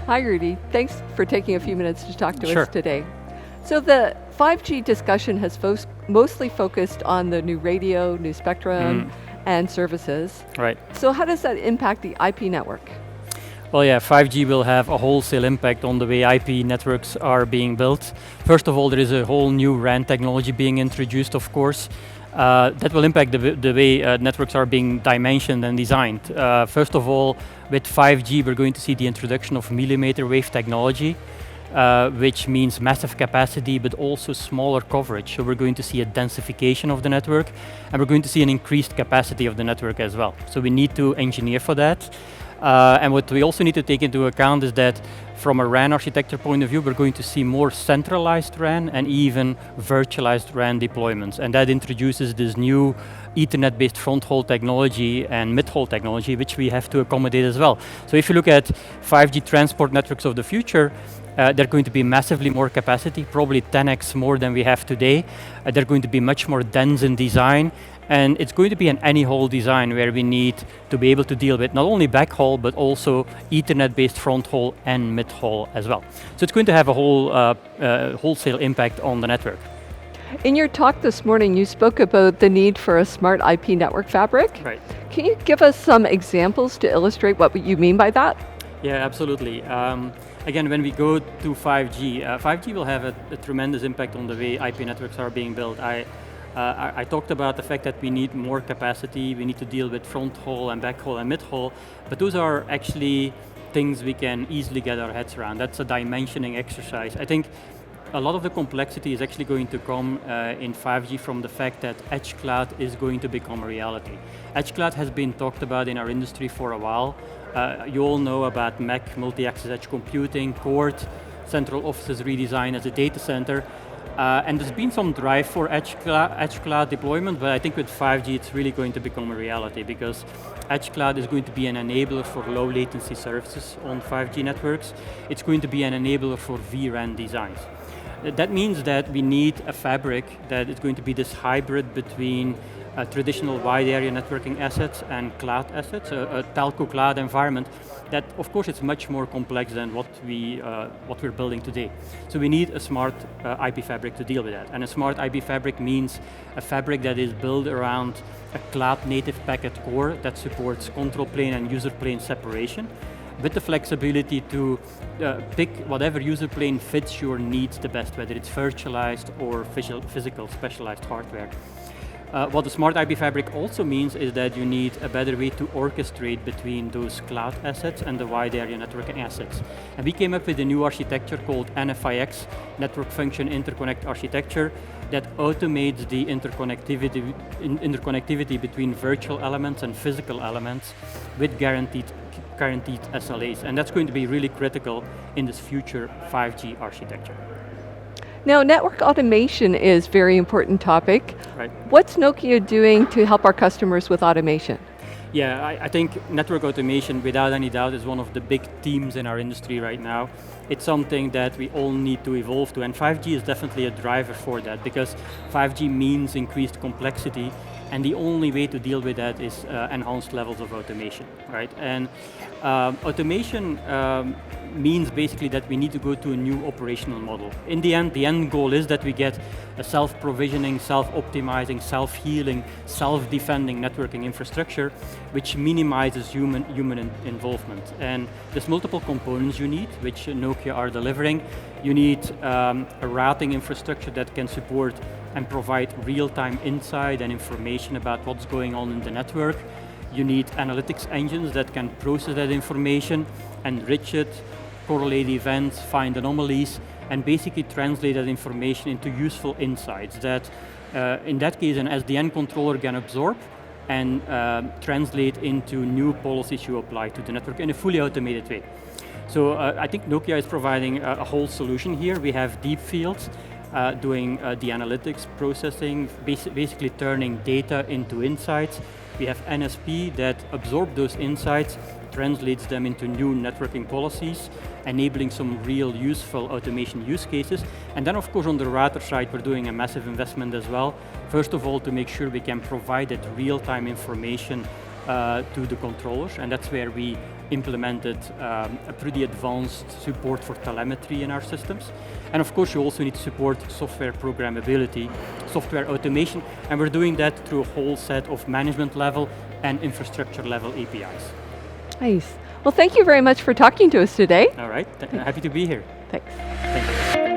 Hi, Rudy. Thanks for taking a few minutes to talk to Sure. us today. So the 5G discussion has mostly focused on the new radio, new spectrum, and services. Right. So how does that impact the IP network? Well, yeah, 5G will have a wholesale impact on the way IP networks are being built. First of all, there is a whole new RAN technology being introduced, of course. That will impact the way networks are being dimensioned and designed. First of all, with 5G, we're going to see the introduction of millimeter wave technology, which means massive capacity, but also smaller coverage. So we're going to see a densification of the network, and we're going to see an increased capacity of the network as well. So we need to engineer for that. And what we also need to take into account is that from a RAN architecture point of view, we're going to see more centralized RAN and even virtualized RAN deployments. And that introduces this new Ethernet-based front-haul technology and mid-haul technology, which we have to accommodate as well. So if you look at 5G transport networks of the future, they're going to be massively more capacity, probably 10x more than we have today. They're going to be much more dense in design, and it's going to be an Anyhaul design where we need to be able to deal with not only backhaul, but also Ethernet-based front-haul and mid-haul as well. So it's going to have a whole wholesale impact on the network. In your talk this morning, you spoke about the need for a smart IP network fabric. Right. Can you give us some examples to illustrate what you mean by that? Yeah, absolutely. Again, when we go to 5G, 5G will have a tremendous impact on the way IP networks are being built. I talked about the fact that we need more capacity, we need to deal with front haul and back haul and mid haul, but those are actually things we can easily get our heads around. That's a dimensioning exercise. I think a lot of the complexity is actually going to come in 5G from the fact that edge cloud is going to become a reality. Edge cloud has been talked about in our industry for a while. You all know about MEC, multi-access edge computing, CORD, central offices redesign as a data center. And there's been some drive for edge cloud deployment, but I think with 5G it's really going to become a reality because edge cloud is going to be an enabler for low latency services on 5G networks. It's going to be an enabler for vRAN designs. That means that we need a fabric that is going to be this hybrid between traditional wide area networking assets and cloud assets, a telco cloud environment that, of course, it's much more complex than what we're building today. So we need a smart IP fabric to deal with that. And a smart IP fabric means a fabric that is built around a cloud native packet core that supports control plane and user plane separation, with the flexibility to pick whatever user plane fits your needs the best, whether it's virtualized or physical specialized hardware. What the smart IP fabric also means is that you need a better way to orchestrate between those cloud assets and the wide area networking assets. And we came up with a new architecture called NFIX, Network Function Interconnect Architecture, that automates the interconnectivity between virtual elements and physical elements with guaranteed SLAs. And that's going to be really critical in this future 5G architecture. Now, network automation is a very important topic. Right. What's Nokia doing to help our customers with automation? Yeah, I think network automation, without any doubt, is one of the big themes in our industry right now. It's something that we all need to evolve to, and 5G is definitely a driver for that, because 5G means increased complexity, and the only way to deal with that is enhanced levels of automation, right? And automation means basically that we need to go to a new operational model. In the end goal is that we get a self-provisioning, self-optimizing, self-healing, self-defending networking infrastructure, which minimizes human involvement. And there's multiple components you need, which Nokia are delivering. You need a routing infrastructure that can support and provide real-time insight and information about what's going on in the network. You need analytics engines that can process that information, enrich it, correlate events, find anomalies, and basically translate that information into useful insights that, in that case, an SDN controller can absorb and translate into new policies you apply to the network in a fully automated way. So I think Nokia is providing a whole solution here. We have deep fields doing the analytics processing, basically turning data into insights. We have NSP that absorb those insights, translates them into new networking policies, enabling some real useful automation use cases. And then of course on the router side, we're doing a massive investment as well. First of all, to make sure we can provide that real-time information to the controllers, and that's where we implemented a pretty advanced support for telemetry in our systems. And of course, you also need to support software programmability, software automation, and we're doing that through a whole set of management level and infrastructure level APIs. Nice. Well, thank you very much for talking to us today. All right, happy to be here. Thanks. Thank you.